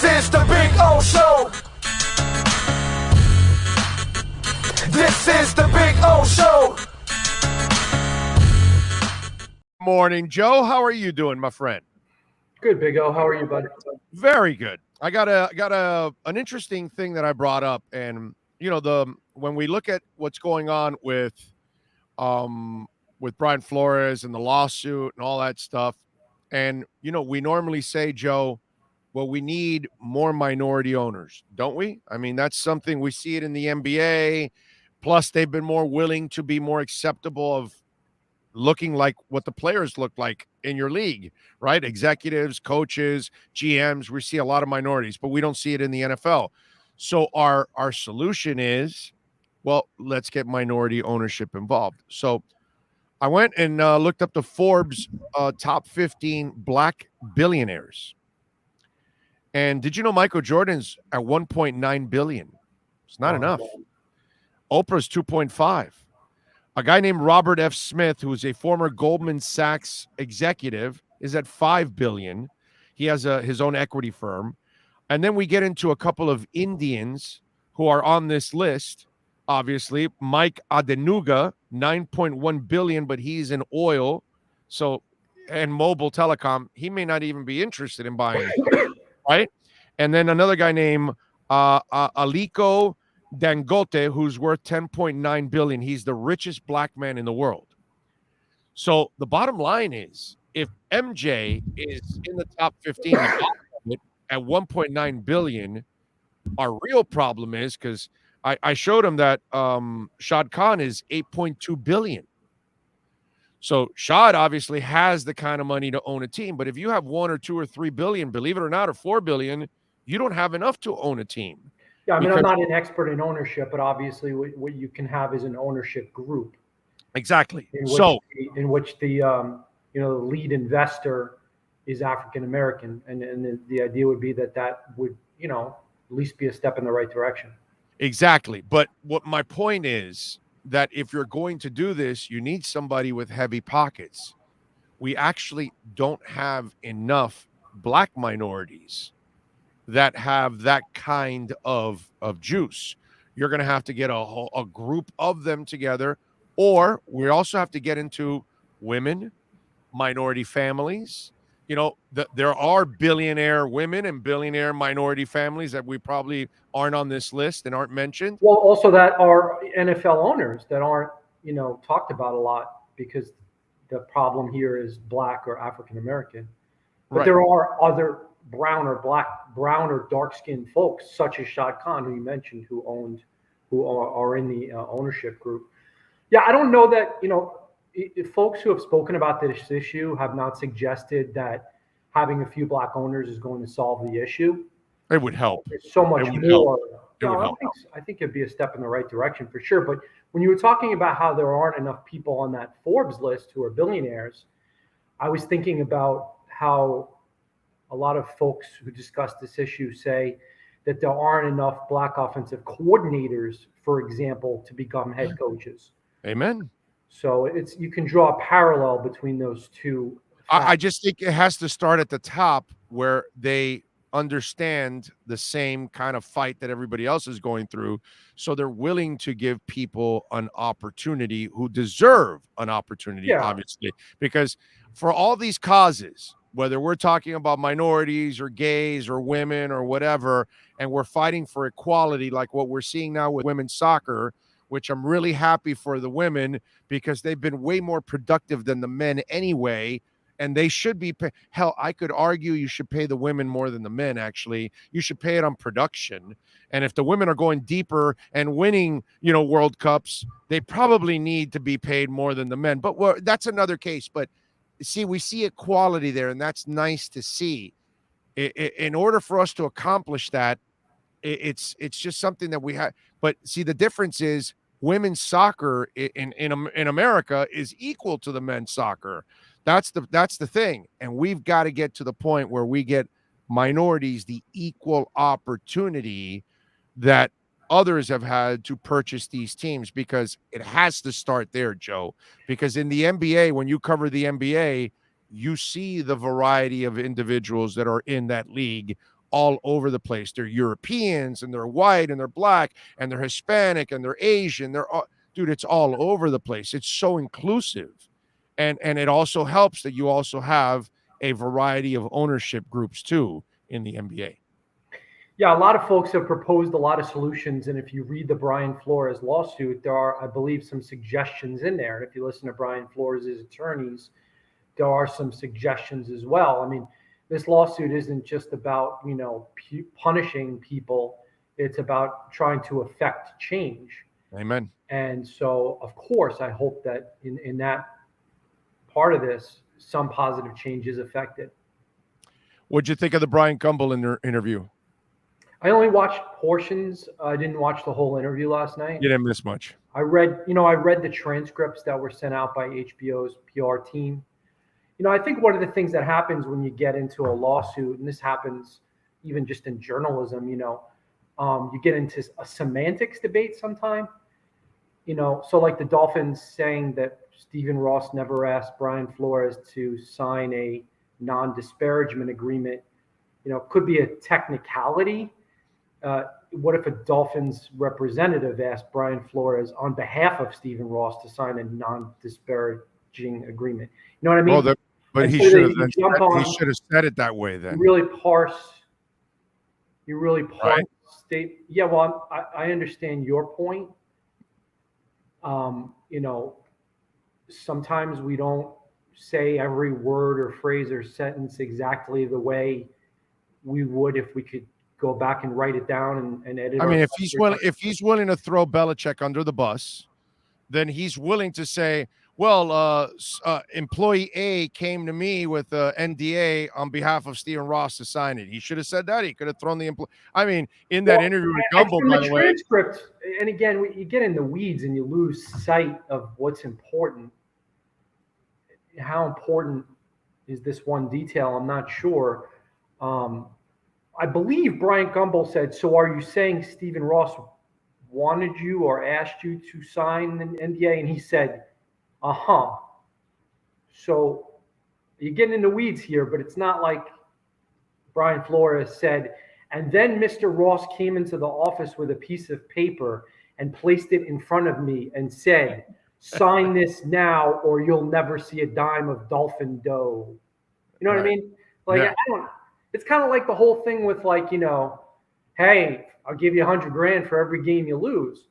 This is the Big O Show. This is the Big O Show. Morning, Joe. How are you doing, my friend? Good, Big O. How are you, bud? Very good. I got an interesting thing that I brought up, and when we look at what's going on with Brian Flores and the lawsuit and all that stuff, and we normally say, Joe, well, we need more minority owners, don't we? I mean, that's something we see it in the NBA. Plus, they've been more willing to be more acceptable of looking like what the players look like in your league, right? Executives, coaches, GMs, we see a lot of minorities, but we don't see it in the NFL. So our solution is, well, let's get minority ownership involved. So I went and looked up the Forbes top 15 black billionaires. And did you know Michael Jordan's at 1.9 billion? It's not enough. Oprah's 2.5. A guy named Robert F. Smith, who is a former Goldman Sachs executive, is at $5 billion. He has his own equity firm. And then we get into a couple of Indians who are on this list. Obviously, Mike Adenuga, $9.1 billion, but he's in oil, and mobile telecom. He may not even be interested in buying, right? And then another guy named Aliko Dangote, who's worth $10.9 billion. He's the richest black man in the world. So the bottom line is, if MJ is in the top 15 at $1.9 billion, our real problem is, because I showed him that Schad Khan is $8.2 billion. So Schad obviously has the kind of money to own a team, but if you have 1 or 2 or 3 billion, believe it or not, or 4 billion, you don't have enough to own a team. Yeah, I mean, I'm not an expert in ownership, but obviously what you can have is an ownership group. Exactly. In which the lead investor is African American, and the idea would be that would at least be a step in the right direction. Exactly. But what my point is that if you're going to do this, you need somebody with heavy pockets. We actually don't have enough black minorities that have that kind of juice. You're going to have to get a group of them together, or we also have to get into women, minority families. There are billionaire women and billionaire minority families that we probably aren't on this list and aren't mentioned. Well, also that are NFL owners that aren't, talked about a lot, because the problem here is black or African American. But Right. There are other brown or dark-skinned folks, such as Schad Khan, who you mentioned, who are in the ownership group. Yeah, I don't know that, if folks who have spoken about this issue have not suggested that having a few black owners is going to solve the issue. It would help. There's so much It would more. help. I think it'd be a step in the right direction for sure. But when you were talking about how there aren't enough people on that Forbes list who are billionaires, I was thinking about how a lot of folks who discuss this issue say that there aren't enough black offensive coordinators, for example, to become head coaches. Amen. So you can draw a parallel between those two. I just think it has to start at the top, where they understand the same kind of fight that everybody else is going through. So they're willing to give people an opportunity who deserve an opportunity, obviously, because for all these causes, whether we're talking about minorities or gays or women or whatever, and we're fighting for equality, like what we're seeing now with women's soccer, which I'm really happy for the women, because they've been way more productive than the men anyway. And they should be hell, I could argue you should pay the women more than the men. Actually, you should pay it on production. And if the women are going deeper and winning, World Cups, they probably need to be paid more than the men. But that's another case. But see, we see equality there, and that's nice to see. In order for us to accomplish that, it's just something that we have. But see, the difference is women's soccer in America is equal to the men's soccer. That's the thing. And we've got to get to the point where we get minorities the equal opportunity that others have had to purchase these teams, because it has to start there, Joe. Because in the NBA, when you cover the NBA, you see the variety of individuals that are in that league all over the place. They're Europeans and they're white and they're black and they're Hispanic and they're Asian. Dude, it's all over the place. It's so inclusive. And it also helps that you also have a variety of ownership groups too in the NBA. Yeah, a lot of folks have proposed a lot of solutions, and if you read the Brian Flores lawsuit, there are, I believe, some suggestions in there. And if you listen to Brian Flores' attorneys, there are some suggestions as well. I mean, this lawsuit isn't just about, punishing people. It's about trying to affect change. Amen. And so, of course, I hope that in that part of this, some positive change is affected. What'd you think of the Brian Gumbel interview? I only watched portions. I didn't watch the whole interview last night. You didn't miss much. I read the transcripts that were sent out by HBO's PR team. I think one of the things that happens when you get into a lawsuit, and this happens even just in journalism, you get into a semantics debate sometime. So like the Dolphins saying that Stephen Ross never asked Brian Flores to sign a non-disparagement agreement, could be a technicality. What if a Dolphins representative asked Brian Flores on behalf of Stephen Ross to sign a non-disparaging agreement? You know what I mean? Well, but he should have said it that way then. You really parse right? state. Yeah, well, I understand your point. Sometimes we don't say every word or phrase or sentence exactly the way we would if we could go back and write it down and edit. I mean, if he's willing to throw Belichick under the bus, then he's willing to say, well, employee A came to me with an NDA on behalf of Stephen Ross to sign it. He should have said that. He could have thrown the employee. I mean, in that interview with Gumbel, by the way. Transcript, and again, you get in the weeds and you lose sight of what's important. How important is this one detail? I'm not sure. I believe Brian Gumbel said, so are you saying Stephen Ross wanted you or asked you to sign an NDA? And he said, uh-huh. So you're getting in the weeds here, but it's not like Brian Flores said, and then Mr. Ross came into the office with a piece of paper and placed it in front of me and said, sign this now or you'll never see a dime of Dolphin dough. You know what I mean? Like, yeah. It's kind of like the whole thing with like, hey, I'll give you $100,000 for every game you lose.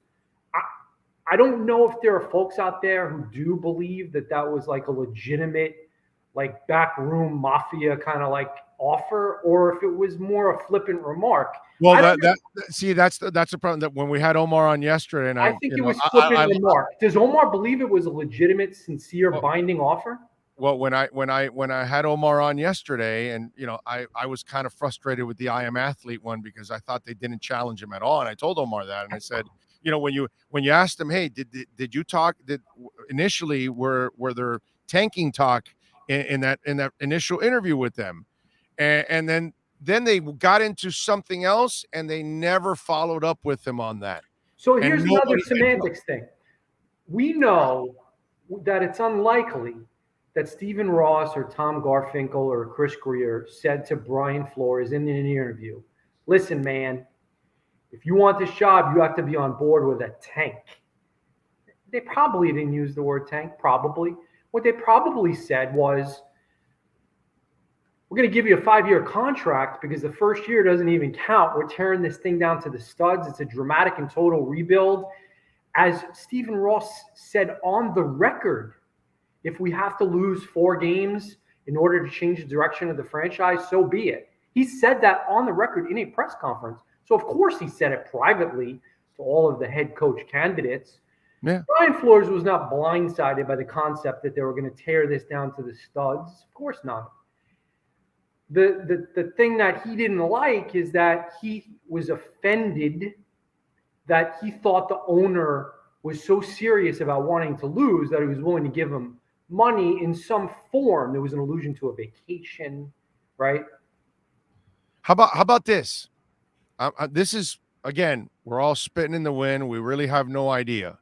I don't know if there are folks out there who do believe that was like a legitimate, like backroom mafia kind of like offer, or if it was more a flippant remark. Well, that's the problem. That when we had Omar on yesterday, and I think it was flippant remark. Does Omar believe it was a legitimate, sincere, binding offer? Well, when I had Omar on yesterday, and I was kind of frustrated with the I Am Athlete one because I thought they didn't challenge him at all, and I told Omar that, and I said, when you asked him, hey, did you talk? Initially were there tanking talk in that initial interview with them, and then they got into something else, and they never followed up with him on that. So here's another semantics thing. We know that it's unlikely that Stephen Ross or Tom Garfinkel or Chris Greer said to Brian Flores in an interview, listen, man, if you want this job, you have to be on board with a tank. They probably didn't use the word tank, probably. What they probably said was, we're going to give you a 5-year contract because the first year doesn't even count. We're tearing this thing down to the studs. It's a dramatic and total rebuild. As Stephen Ross said on the record, if we have to lose 4 games in order to change the direction of the franchise, so be it. He said that on the record in a press conference. So, of course, he said it privately to all of the head coach candidates. Yeah. Brian Flores was not blindsided by the concept that they were going to tear this down to the studs. Of course not. The thing that he didn't like is that he was offended that he thought the owner was so serious about wanting to lose that he was willing to give him money in some form. There was an allusion to a vacation, right? How about this? This is, again, we're all spitting in the wind. We really have no idea,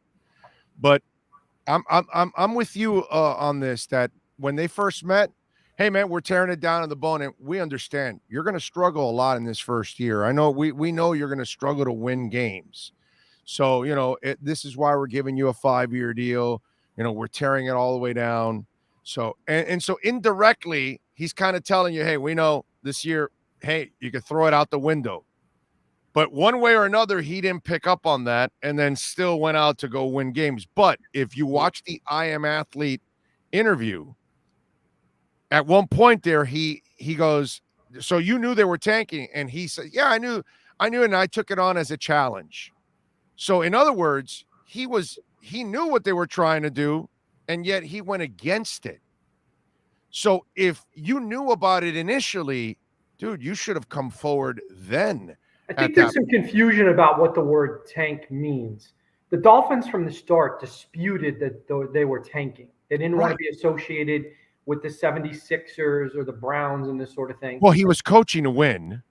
but I'm with you on this. That when they first met, hey, man, we're tearing it down to the bone, and we understand you're going to struggle a lot in this first year. I know we know you're going to struggle to win games. So, this is why we're giving you a 5-year deal. We're tearing it all the way down. So, and so indirectly, he's kind of telling you, hey, we know this year, hey, you can throw it out the window. But one way or another, he didn't pick up on that and then still went out to go win games. But if you watch the I Am Athlete interview, at one point there, he goes, so you knew they were tanking? And he said, yeah, I knew, and I took it on as a challenge. So in other words, he knew what they were trying to do, and yet he went against it. So if you knew about it initially, dude, you should have come forward then. I think there's some confusion about what the word tank means. The Dolphins from the start disputed that they were tanking. They didn't want to be associated with the 76ers or the Browns and this sort of thing. Well, he was coaching to win.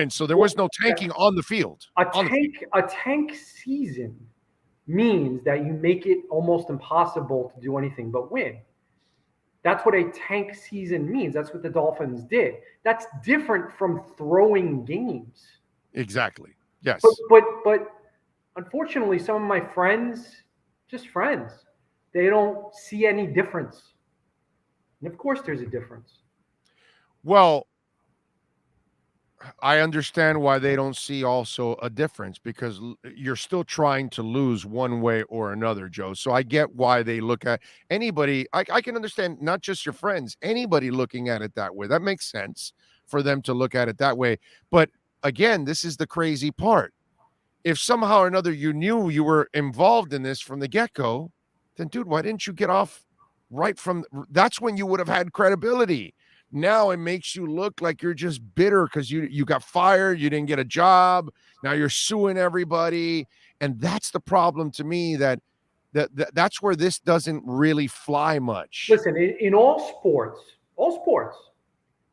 So there was no tanking on the field. A tank season means that you make it almost impossible to do anything but win. That's what a tank season means. That's what the Dolphins did. That's different from throwing games. Exactly. Yes. But unfortunately, some of my friends, they don't see any difference. And of course there's a difference. Well, I understand why they don't see also a difference, because you're still trying to lose one way or another, Joe. So I get why they look at anybody. I can understand, not just your friends, anybody looking at it that way. That makes sense for them to look at it that way. But again, this is the crazy part. If somehow or another you knew you were involved in this from the get-go, then dude, why didn't you get off right from? That's when you would have had credibility. Now it makes you look like you're just bitter because you got fired, you didn't get a job. Now you're suing everybody, and that's the problem to me. That's where this doesn't really fly much. Listen, in all sports,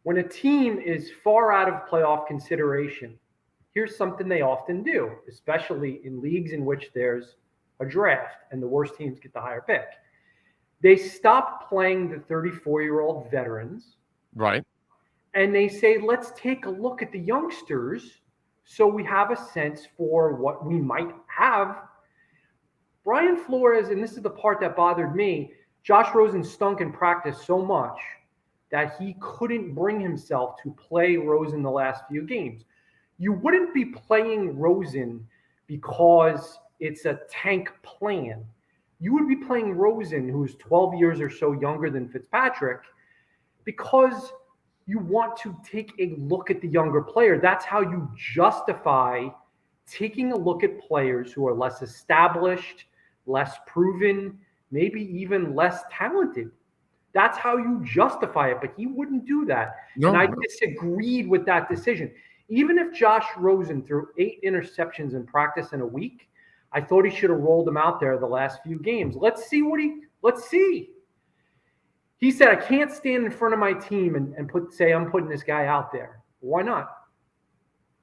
when a team is far out of playoff consideration, here's something they often do, especially in leagues in which there's a draft and the worst teams get the higher pick. They stop playing the 34-year-old veterans. Right. And they say, let's take a look at the youngsters so we have a sense for what we might have. Brian Flores, and this is the part that bothered me, Josh Rosen stunk in practice so much that he couldn't bring himself to play Rosen the last few games. You wouldn't be playing Rosen because it's a tank plan. You would be playing Rosen, who's 12 years or so younger than Fitzpatrick, because you want to take a look at the younger player. That's how you justify taking a look at players who are less established, less proven, maybe even less talented. That's how you justify it, but he wouldn't do that. And I disagreed with that decision. Even if Josh Rosen threw 8 interceptions in practice in a week, I thought he should have rolled them out there the last few games. Let's see. He said, I can't stand in front of my team and say I'm putting this guy out there. Why not?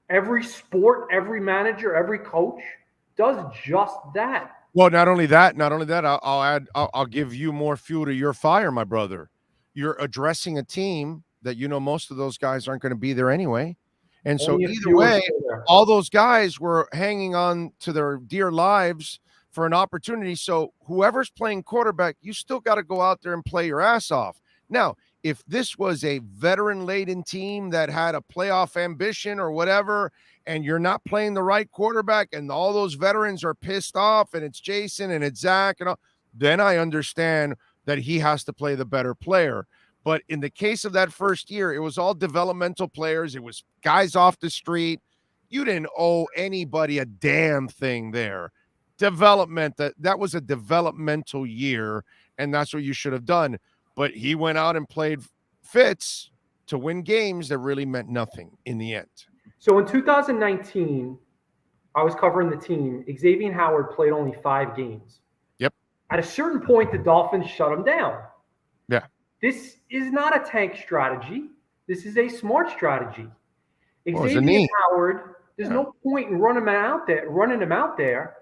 Every sport, every manager, every coach does just that. Well, not only that, I'll give you more fuel to your fire, my brother. You're addressing a team that most of those guys aren't going to be there anyway. And so either way, all those guys were hanging on to their dear lives for an opportunity. So whoever's playing quarterback, you still got to go out there and play your ass off. Now, if this was a veteran-laden team that had a playoff ambition or whatever, and you're not playing the right quarterback and all those veterans are pissed off and it's Jason and it's Zach and all, then I understand that he has to play the better player. But in the case of that first year, it was all developmental players. It was guys off the street. You didn't owe anybody a damn thing there. Development, that was a developmental year, and that's what you should have done. But he went out and played Fitz to win games that really meant nothing in the end. So in 2019, I was covering the team. Xavier Howard played only 5 games. Yep. At a certain point, the Dolphins shut him down. Yeah. This is not a tank strategy. This is a smart strategy. Xavier Howard, there's no point in running him out there.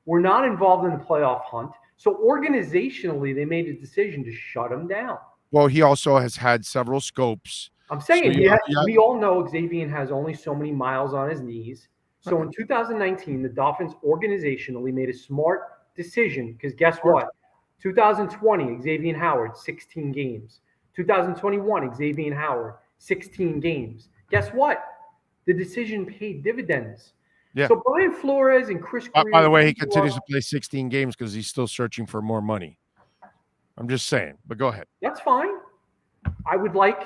We're not involved in the playoff hunt. So organizationally, they made a decision to shut him down. Well, he also has had several scopes. I'm So saying we all know Xavier has only so many miles on his knees. So in 2019, the Dolphins organizationally made a smart decision because guess what? 2020, Xavier Howard, 16 games. 2021, Xavier Howard, 16 games. Guess what? The decision paid dividends. Yeah. So Brian Flores and Chris Greer. By the way, he continues to play 16 games because he's still searching for more money. I'm just saying, but go ahead. That's fine. I would like,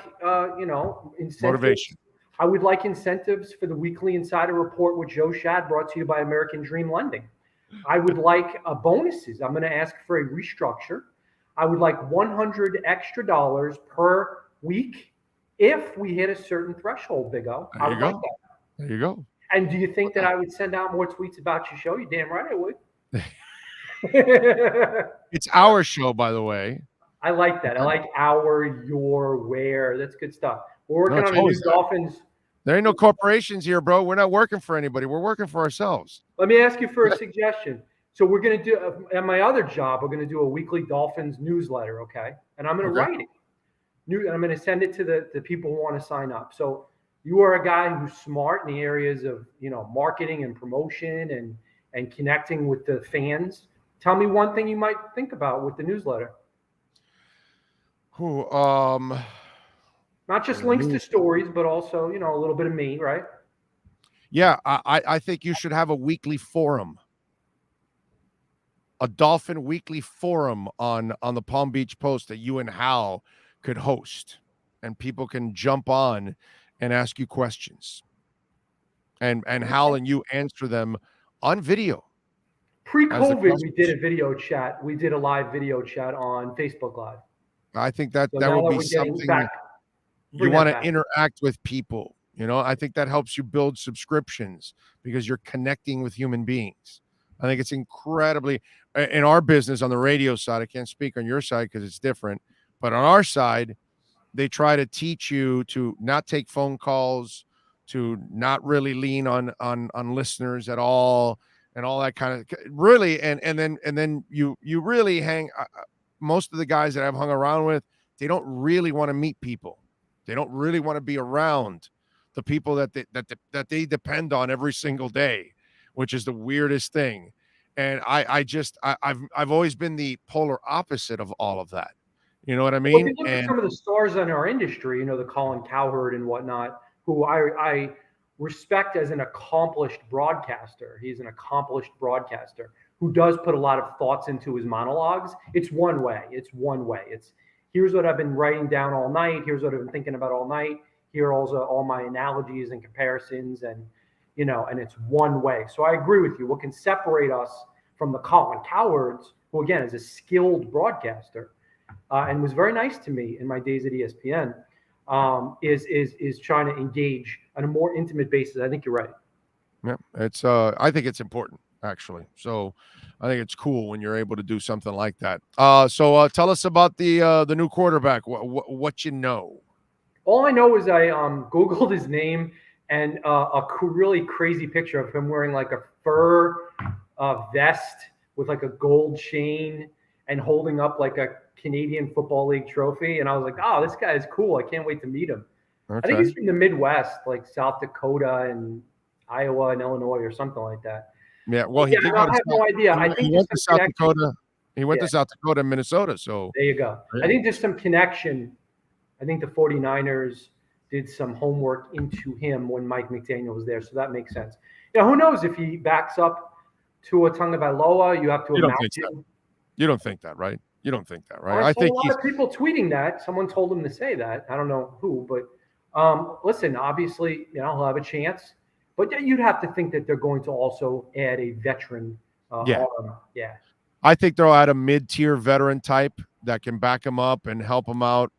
incentives. Motivation. I would like incentives for the weekly insider report with Joe Schad, brought to you by American Dream Lending. I would like bonuses. I'm going to ask for a restructure. I would like $100 extra per week if we hit a certain threshold, Big O. There you go. There you go. And do you think that I would send out more tweets about your show? You damn right I would. It's our show, by the way. I like that. I like your, where. That's good stuff. We're working on a new Dolphins. There ain't no corporations here, bro. We're not working for anybody. We're working for ourselves. Let me ask you for a suggestion. So we're going to do, at my other job, we're going to do a weekly Dolphins newsletter, okay? And I'm going to write it. And I'm going to send it to the people who want to sign up. So you are a guy who's smart in the areas of, marketing and promotion and connecting with the fans. Tell me one thing you might think about with the newsletter. Not just links to stories, but also, a little bit of me, right? Yeah, I think you should have a weekly forum. A Dolphin weekly forum on the Palm Beach Post that you and Hal could host. And people can jump on and ask you questions. And Hal and you answer them on video. Pre-COVID, we did a video chat. We did a live video chat on Facebook Live. I think that would be something you want to interact with people. I think that helps you build subscriptions because you're connecting with human beings. I think it's incredibly, in our business on the radio side, I can't speak on your side because it's different, but on our side, they try to teach you to not take phone calls, to not really lean on listeners at all, and all that kind of really, and then you really hang. Most of the guys that I've hung around with, they don't really want to meet people. They don't really want to be around the people that they depend on every single day, which is the weirdest thing. And I've always been the polar opposite of all of that. You know what I mean? Well, if you look at some of the stars in our industry, the Colin Cowherd and whatnot, who I respect as an accomplished broadcaster. He's an accomplished broadcaster who does put a lot of thoughts into his monologues. It's one way. It's here's what I've been writing down all night. Here's what I've been thinking about all night. Here are also all my analogies and comparisons, and it's one way. So I agree with you. What can separate us from the Colin Cowards, who again is a skilled broadcaster and was very nice to me in my days at ESPN, is trying to engage on a more intimate basis. I think you're right. Yeah, it's I think it's important actually. So I think it's cool when you're able to do something like that. So tell us about the new quarterback. What you know? All I know is I Googled his name and a really crazy picture of him wearing like a fur vest with like a gold chain and holding up like a Canadian Football League trophy. And I was like, oh, this guy is cool. I can't wait to meet him. Okay. I think he's from the Midwest, like South Dakota and Iowa and Illinois or something like that. Yeah, well, I have no idea. I think he went to South Dakota. He went to South Dakota and Minnesota. So there you go. Yeah. I think there's some connection. I think the 49ers did some homework into him when Mike McDaniel was there. So that makes sense. Who knows if he backs up Tua Tagovailoa? You have to imagine. You don't think that, right? You don't think that, right? I think a lot of people tweeting that. Someone told him to say that. I don't know who, but listen, obviously, he'll have a chance. But you'd have to think that they're going to also add a veteran arm. Yeah. I think they'll add a mid-tier veteran type that can back him up and help him out,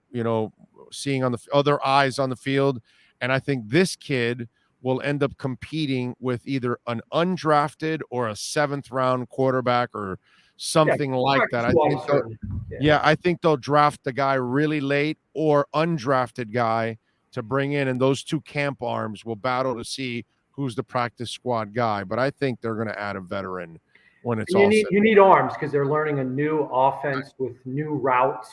seeing on the other eyes on the field. And I think this kid will end up competing with either an undrafted or a 7th round quarterback or something like that. I think they'll draft the guy really late or undrafted guy to bring in, and those two camp arms will battle to see who's the practice squad guy. But I think they're going to add a veteran when it's you need arms because they're learning a new offense with new routes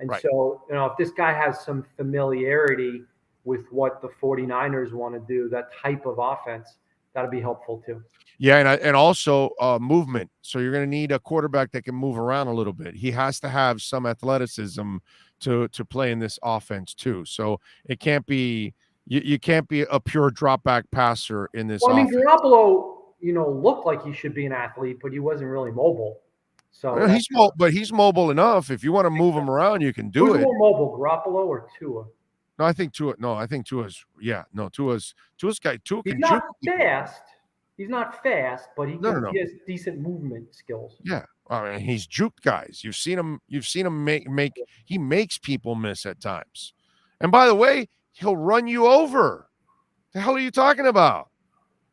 And Right. so, if this guy has some familiarity with what the 49ers want to do, that type of offense, that'll be helpful too. Yeah, and also movement. So you're going to need a quarterback that can move around a little bit. He has to have some athleticism to play in this offense too. So it can't be you can't be a pure drop back passer in this Well, I mean, offense. Garoppolo, looked like he should be an athlete, but he wasn't really mobile. So Well, he's mobile enough. If you want to move him around, you can do who's it. more mobile, Garoppolo or Tua? No, I think Tua. No, I think Tua's. Yeah, no, Tua's guy. Tua He's can not juke people. fast. He's not fast, but No. he has decent movement skills. Yeah, I mean, he's juked guys. You've seen him. You've seen him make. He makes people miss at times. And by the way, he'll run you over. The hell are you talking about?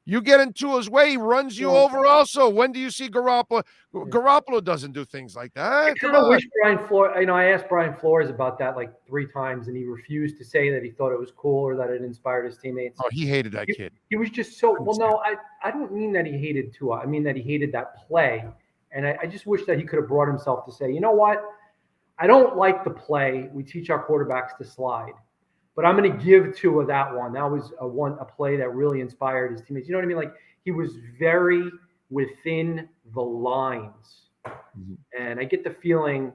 You get into his way, he runs you over also. When do you see Garoppolo? Garoppolo doesn't do things like that. I kind of wish Brian Flores, I asked Brian Flores about that like 3 times, and he refused to say that he thought it was cool or that it inspired his teammates. Oh, he hated that kid. He was just so, well, no, I don't mean that he hated Tua. I mean that he hated that play. And I just wish that he could have brought himself to say, you know what? I don't like the play. We teach our quarterbacks to slide. But I'm going to give Tua that one. That was a play that really inspired his teammates. You know what I mean? Like, he was very within the lines. Mm-hmm. And I get the feeling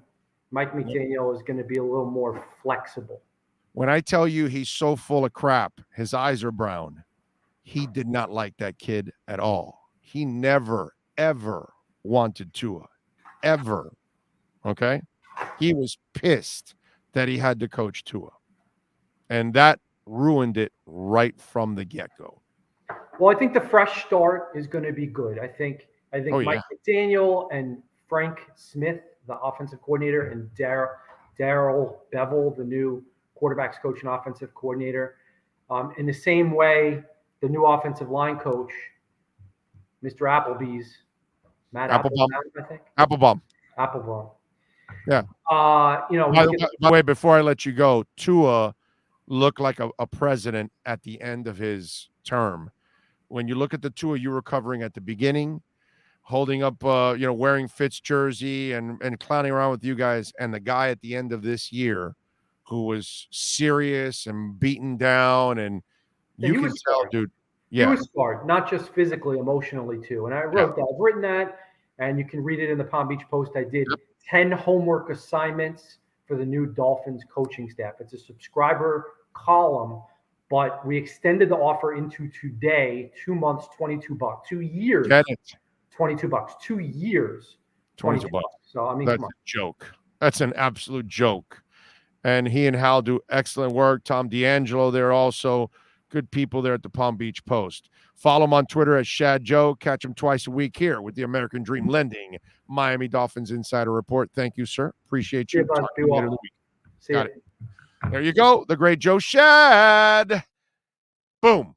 Mike McDaniel is going to be a little more flexible. When I tell you he's so full of crap, his eyes are brown. He did not like that kid at all. He never, ever wanted Tua. Ever. Okay? He was pissed that he had to coach Tua. And that ruined it right from the get-go. Well, I think the fresh start is going to be good. I think Mike McDaniel and Frank Smith, the offensive coordinator, and Darrell Bevell, the new quarterbacks coach and offensive coordinator, in the same way, the new offensive line coach, Mr. Matt Applebaum, I think. Applebaum. Yeah. By the way, before I let you go, Tua looked like a president at the end of his term. When you look at the Tua you were covering at the beginning, holding up, wearing Fitz jersey and clowning around with you guys, and the guy at the end of this year who was serious and beaten down, and you can tell, dude. Yeah, he was scarred, not just physically, emotionally too. And I wrote that. I've written that, and you can read it in the Palm Beach Post. I did 10 homework assignments for the new Dolphins coaching staff. It's a subscriber column, but we extended the offer into today, 2 months, $22, 2 years, $22, 2 years, $22. So, I mean, that's a joke. That's an absolute joke. And he and Hal do excellent work. Tom D'Angelo, they're also good people there at the Palm Beach Post. Follow him on Twitter at Schad Joe. Catch him twice a week here with the American Dream Lending Miami Dolphins Insider Report. Thank you, sir. Appreciate you. Be well. Got it. There you go. The great Joe Schad. Boom.